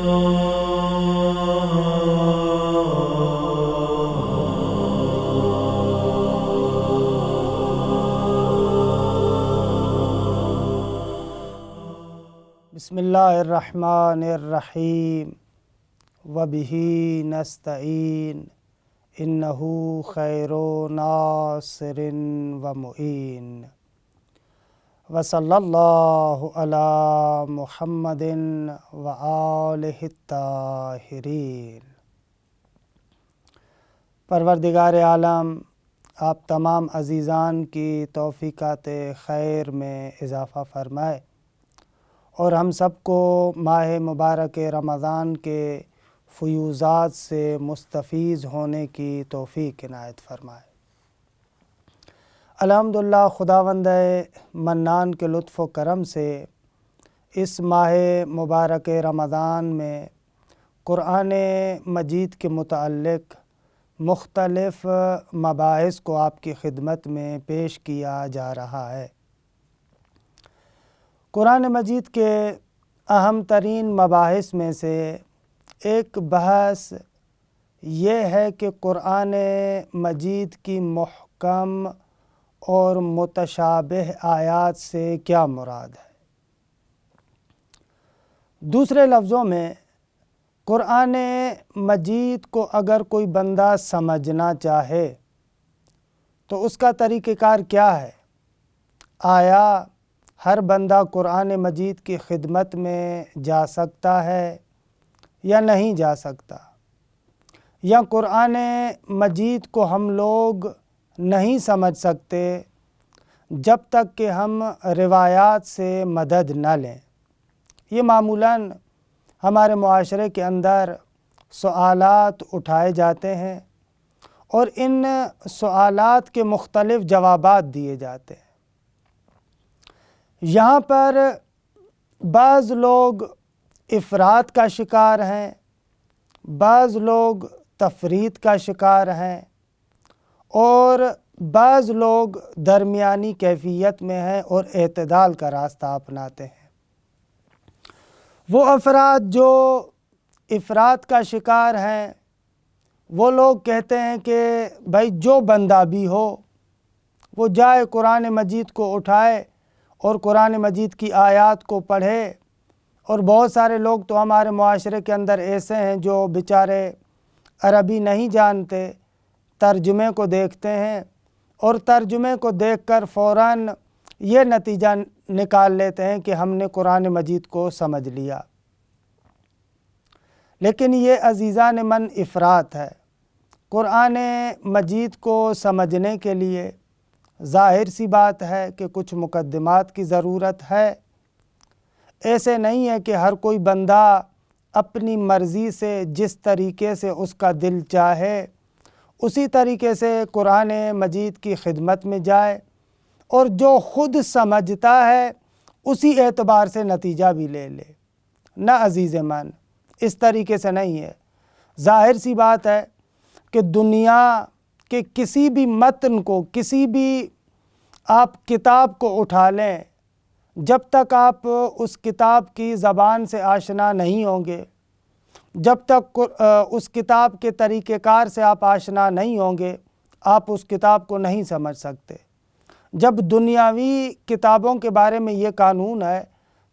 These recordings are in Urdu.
بسم اللہ الرحمن الرحیم وبہ نستعین انہ خیر ناصر ومعین وصلی اللہ علی محمد وآلہ الطاہرین۔ پروردگار عالم آپ تمام عزیزان کی توفیقات خیر میں اضافہ فرمائے اور ہم سب کو ماہ مبارک رمضان کے فیوضات سے مستفیض ہونے کی توفیق عنایت فرمائے۔ الحمدللہ خداوند منان کے لطف و کرم سے اس ماہ مبارک رمضان میں قرآن مجید کے متعلق مختلف مباحث کو آپ کی خدمت میں پیش کیا جا رہا ہے۔ قرآن مجید کے اہم ترین مباحث میں سے ایک بحث یہ ہے کہ قرآن مجید کی محکم اور متشابہ آیات سے کیا مراد ہے۔ دوسرے لفظوں میں قرآن مجید کو اگر کوئی بندہ سمجھنا چاہے تو اس کا طریقہ کار کیا ہے؟ آیا ہر بندہ قرآن مجید کی خدمت میں جا سکتا ہے یا نہیں جا سکتا؟ یا قرآن مجید کو ہم لوگ نہیں سمجھ سکتے جب تک کہ ہم روایات سے مدد نہ لیں؟ یہ معمولاً ہمارے معاشرے کے اندر سوالات اٹھائے جاتے ہیں اور ان سوالات کے مختلف جوابات دیے جاتے ہیں۔ یہاں پر بعض لوگ افراط کا شکار ہیں، بعض لوگ تفریط کا شکار ہیں اور بعض لوگ درمیانی کیفیت میں ہیں اور اعتدال کا راستہ اپناتے ہیں۔ وہ افراد جو افراط کا شکار ہیں وہ لوگ کہتے ہیں کہ بھائی جو بندہ بھی ہو وہ جائے قرآن مجید کو اٹھائے اور قرآن مجید کی آیات کو پڑھے۔ اور بہت سارے لوگ تو ہمارے معاشرے کے اندر ایسے ہیں جو بیچارے عربی نہیں جانتے، ترجمے کو دیکھتے ہیں اور ترجمے کو دیکھ کر فوراً یہ نتیجہ نکال لیتے ہیں کہ ہم نے قرآن مجید کو سمجھ لیا۔ لیکن یہ عزیزان من افراط ہے۔ قرآن مجید کو سمجھنے کے لیے ظاہر سی بات ہے کہ کچھ مقدمات کی ضرورت ہے۔ ایسے نہیں ہے کہ ہر کوئی بندہ اپنی مرضی سے جس طریقے سے اس کا دل چاہے اسی طریقے سے قرآن مجید کی خدمت میں جائے اور جو خود سمجھتا ہے اسی اعتبار سے نتیجہ بھی لے لے۔ نہ عزیز من، اس طریقے سے نہیں ہے۔ ظاہر سی بات ہے کہ دنیا کہ کسی بھی متن کو، کسی بھی آپ کتاب کو اٹھا لیں، جب تک آپ اس کتاب کی زبان سے آشنا نہیں ہوں گے، جب تک اس کتاب کے طریقہ کار سے آپ آشنا نہیں ہوں گے، آپ اس کتاب کو نہیں سمجھ سکتے۔ جب دنیاوی کتابوں کے بارے میں یہ قانون ہے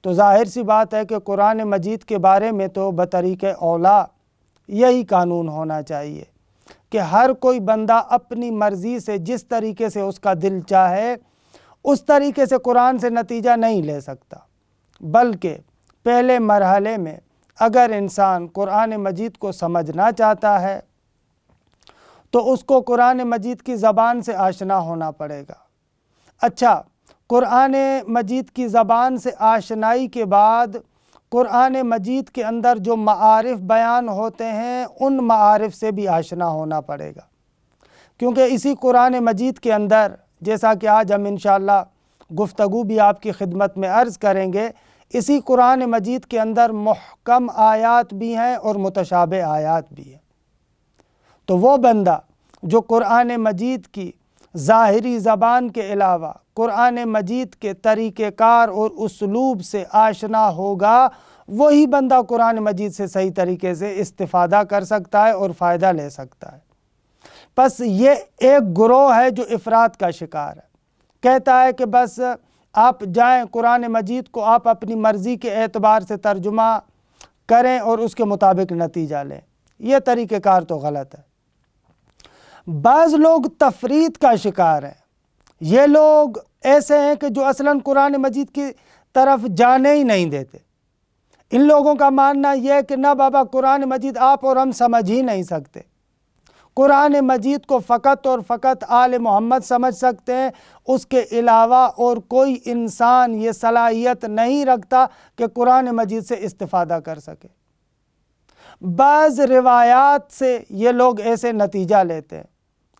تو ظاہر سی بات ہے کہ قرآن مجید کے بارے میں تو بطریق اولیٰ یہی قانون ہونا چاہیے کہ ہر کوئی بندہ اپنی مرضی سے جس طریقے سے اس کا دل چاہے اس طریقے سے قرآن سے نتیجہ نہیں لے سکتا، بلکہ پہلے مرحلے میں اگر انسان قرآن مجید کو سمجھنا چاہتا ہے تو اس کو قرآن مجید کی زبان سے آشنا ہونا پڑے گا۔ اچھا، قرآن مجید کی زبان سے آشنائی کے بعد قرآن مجید کے اندر جو معارف بیان ہوتے ہیں ان معارف سے بھی آشنا ہونا پڑے گا، کیونکہ اسی قرآن مجید کے اندر، جیسا کہ آج ہم انشاءاللہ گفتگو بھی آپ کی خدمت میں عرض کریں گے، اسی قرآن مجید کے اندر محکم آیات بھی ہیں اور متشابہ آیات بھی ہیں۔ تو وہ بندہ جو قرآن مجید کی ظاہری زبان کے علاوہ قرآن مجید کے طریقہ کار اور اسلوب سے آشنا ہوگا، وہی بندہ قرآن مجید سے صحیح طریقے سے استفادہ کر سکتا ہے اور فائدہ لے سکتا ہے۔ بس یہ ایک گروہ ہے جو افراط کا شکار ہے، کہتا ہے کہ بس آپ جائیں قرآن مجید کو آپ اپنی مرضی کے اعتبار سے ترجمہ کریں اور اس کے مطابق نتیجہ لیں۔ یہ طریقہ کار تو غلط ہے۔ بعض لوگ تفریط کا شکار ہیں، یہ لوگ ایسے ہیں کہ جو اصلاً قرآن مجید کی طرف جانے ہی نہیں دیتے۔ ان لوگوں کا ماننا یہ ہے کہ نہ بابا قرآن مجید آپ اور ہم سمجھ ہی نہیں سکتے، قرآن مجید کو فقط اور فقط آل محمد سمجھ سکتے ہیں، اس کے علاوہ اور کوئی انسان یہ صلاحیت نہیں رکھتا کہ قرآن مجید سے استفادہ کر سکے۔ بعض روایات سے یہ لوگ ایسے نتیجہ لیتے ہیں،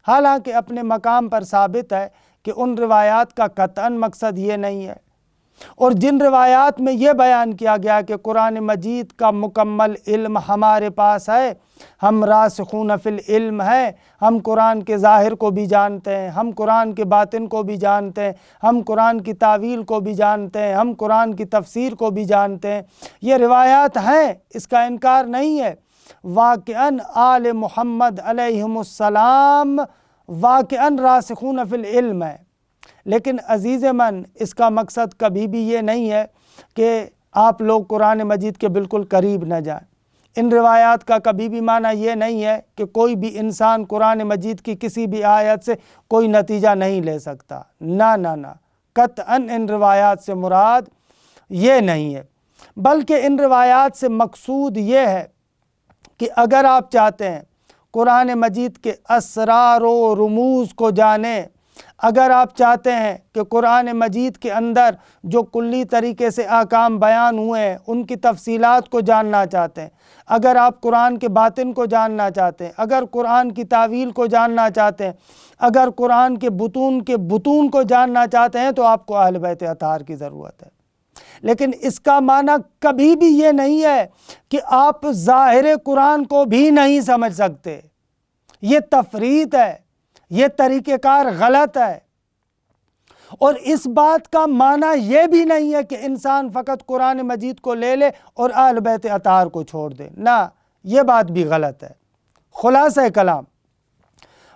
حالانکہ اپنے مقام پر ثابت ہے کہ ان روایات کا قطعاً مقصد یہ نہیں ہے، اور جن روایات میں یہ بیان کیا گیا کہ قرآن مجید کا مکمل علم ہمارے پاس ہے، ہم راسخون فی العلم ہیں، ہم قرآن کے ظاہر کو بھی جانتے ہیں، ہم قرآن کے باطن کو بھی جانتے ہیں، ہم قرآن کی تاویل کو بھی جانتے ہیں، ہم قرآن کی تفسیر کو بھی جانتے ہیں، یہ روایات ہیں، اس کا انکار نہیں ہے۔ واقعاً آل محمد علیہم السلام واقعاً راسخون فی العلم ہے، لیکن عزیز من اس کا مقصد کبھی بھی یہ نہیں ہے کہ آپ لوگ قرآن مجید کے بالکل قریب نہ جائیں۔ ان روایات کا کبھی بھی معنی یہ نہیں ہے کہ کوئی بھی انسان قرآن مجید کی کسی بھی آیت سے کوئی نتیجہ نہیں لے سکتا، نہ، قطعاً ان روایات سے مراد یہ نہیں ہے، بلکہ ان روایات سے مقصود یہ ہے کہ اگر آپ چاہتے ہیں قرآن مجید کے اسرار و رموز کو جانیں، اگر آپ چاہتے ہیں کہ قرآن مجید کے اندر جو کلی طریقے سے احکام بیان ہوئے ہیں ان کی تفصیلات کو جاننا چاہتے ہیں، اگر آپ قرآن کے باطن کو جاننا چاہتے ہیں، اگر قرآن کی تاویل کو جاننا چاہتے ہیں، اگر قرآن کے بطون کو جاننا چاہتے ہیں، تو آپ کو اہل بیت اطہار کی ضرورت ہے۔ لیکن اس کا معنی کبھی بھی یہ نہیں ہے کہ آپ ظاہر قرآن کو بھی نہیں سمجھ سکتے۔ یہ تفریط ہے، یہ طریقہ کار غلط ہے، اور اس بات کا معنی یہ بھی نہیں ہے کہ انسان فقط قرآن مجید کو لے لے اور اہل بیت اطہار کو چھوڑ دے، نہ، یہ بات بھی غلط ہے۔ خلاصہ کلام،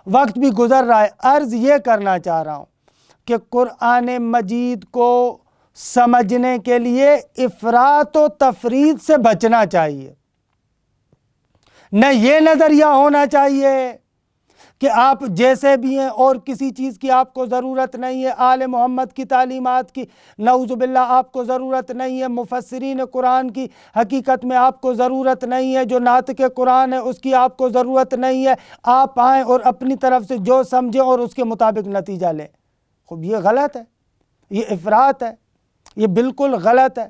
وقت بھی گزر رہا ہے، عرض یہ کرنا چاہ رہا ہوں کہ قرآن مجید کو سمجھنے کے لیے افراط و تفریط سے بچنا چاہیے۔ نہ یہ نظریہ ہونا چاہیے کہ آپ جیسے بھی ہیں اور کسی چیز کی آپ کو ضرورت نہیں ہے، آل محمد کی تعلیمات کی نعوذ باللہ آپ کو ضرورت نہیں ہے، مفسرین قرآن کی حقیقت میں آپ کو ضرورت نہیں ہے، جو ناطق قرآن ہے اس کی آپ کو ضرورت نہیں ہے، آپ آئیں اور اپنی طرف سے جو سمجھیں اور اس کے مطابق نتیجہ لیں۔ خوب یہ غلط ہے، یہ افراط ہے، یہ بالکل غلط ہے۔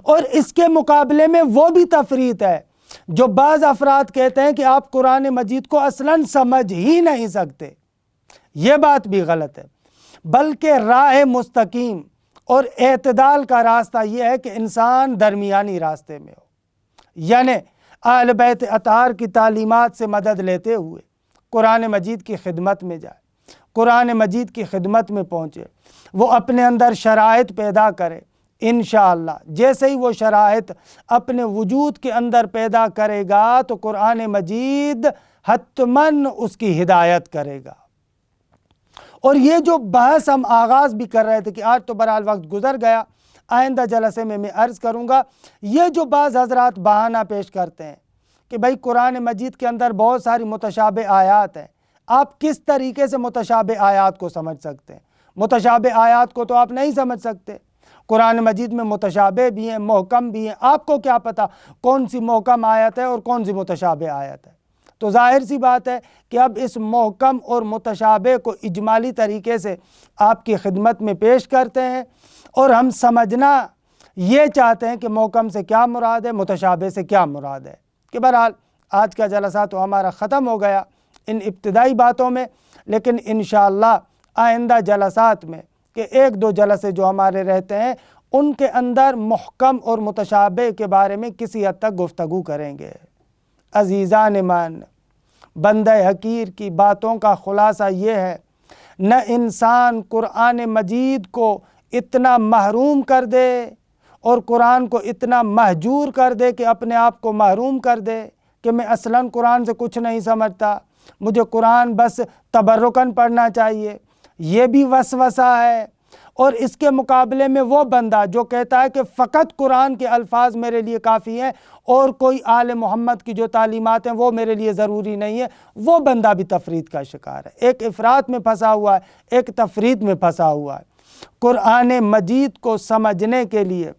اور اس کے مقابلے میں وہ بھی تفریط ہے جو بعض افراد کہتے ہیں کہ آپ قرآن مجید کو اصلاً سمجھ ہی نہیں سکتے، یہ بات بھی غلط ہے۔ بلکہ راہ مستقیم اور اعتدال کا راستہ یہ ہے کہ انسان درمیانی راستے میں ہو، یعنی اہل بیت اطہار کی تعلیمات سے مدد لیتے ہوئے قرآن مجید کی خدمت میں جائے، قرآن مجید کی خدمت میں پہنچے، وہ اپنے اندر شرائط پیدا کرے۔ انشاءاللہ جیسے ہی وہ شرائط اپنے وجود کے اندر پیدا کرے گا تو قرآن مجید حتماً اس کی ہدایت کرے گا۔ اور یہ جو بحث ہم آغاز بھی کر رہے تھے کہ آج تو بہرحال وقت گزر گیا، آئندہ جلسے میں عرض کروں گا، یہ جو بعض حضرات بہانہ پیش کرتے ہیں کہ بھئی قرآن مجید کے اندر بہت ساری متشابہ آیات ہیں، آپ کس طریقے سے متشابہ آیات کو سمجھ سکتے ہیں؟ متشابہ آیات کو تو آپ نہیں سمجھ سکتے۔ قرآن مجید میں متشابہ بھی ہیں، محکم بھی ہیں، آپ کو کیا پتہ کون سی محکم آیت ہے اور کون سی متشابہ آیت ہے؟ تو ظاہر سی بات ہے کہ اب اس محکم اور متشابہ کو اجمالی طریقے سے آپ کی خدمت میں پیش کرتے ہیں، اور ہم سمجھنا یہ چاہتے ہیں کہ محکم سے کیا مراد ہے، متشابہ سے کیا مراد ہے۔ کہ بہرحال آج کا جلسہ تو ہمارا ختم ہو گیا ان ابتدائی باتوں میں، لیکن انشاءاللہ آئندہ جلسات میں کہ ایک دو جلسے جو ہمارے رہتے ہیں ان کے اندر محکم اور متشابہ کے بارے میں کسی حد تک گفتگو کریں گے۔ عزیزان من، بندہ حقیر کی باتوں کا خلاصہ یہ ہے، نہ انسان قرآن مجید کو اتنا محروم کر دے اور قرآن کو اتنا مہجور کر دے کہ اپنے آپ کو محروم کر دے کہ میں اصلاً قرآن سے کچھ نہیں سمجھتا، مجھے قرآن بس تبرکاً پڑھنا چاہیے، یہ بھی وسوسہ ہے۔ اور اس کے مقابلے میں وہ بندہ جو کہتا ہے کہ فقط قرآن کے الفاظ میرے لیے کافی ہیں اور کوئی آل محمد کی جو تعلیمات ہیں وہ میرے لیے ضروری نہیں ہے، وہ بندہ بھی تفرید کا شکار ہے، ایک افراط میں پھنسا ہوا ہے، ایک تفرید میں پھنسا ہوا ہے۔ قرآن مجید کو سمجھنے کے لیے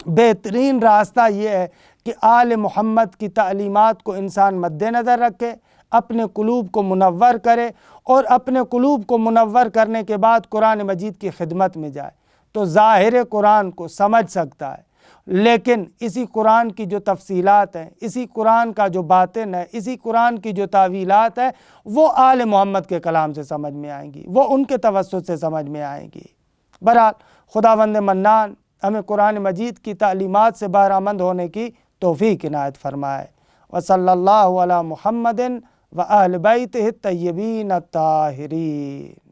بہترین راستہ یہ ہے کہ آل محمد کی تعلیمات کو انسان مد نظر رکھے، اپنے قلوب کو منور کرے، اور اپنے قلوب کو منور کرنے کے بعد قرآن مجید کی خدمت میں جائے تو ظاہر قرآن کو سمجھ سکتا ہے۔ لیکن اسی قرآن کی جو تفصیلات ہیں، اسی قرآن کا جو باطن ہے، اسی قرآن کی جو تعویلات ہیں، وہ آل محمد کے کلام سے سمجھ میں آئیں گی، وہ ان کے توسط سے سمجھ میں آئیں گی۔ بہرحال خداوند منان ہمیں قرآن مجید کی تعلیمات سے بہرہ مند ہونے کی توفیق عنایت فرمائے۔ وصلی اللہ علی محمد و اہل بیتہ الطیبین الطاہرین۔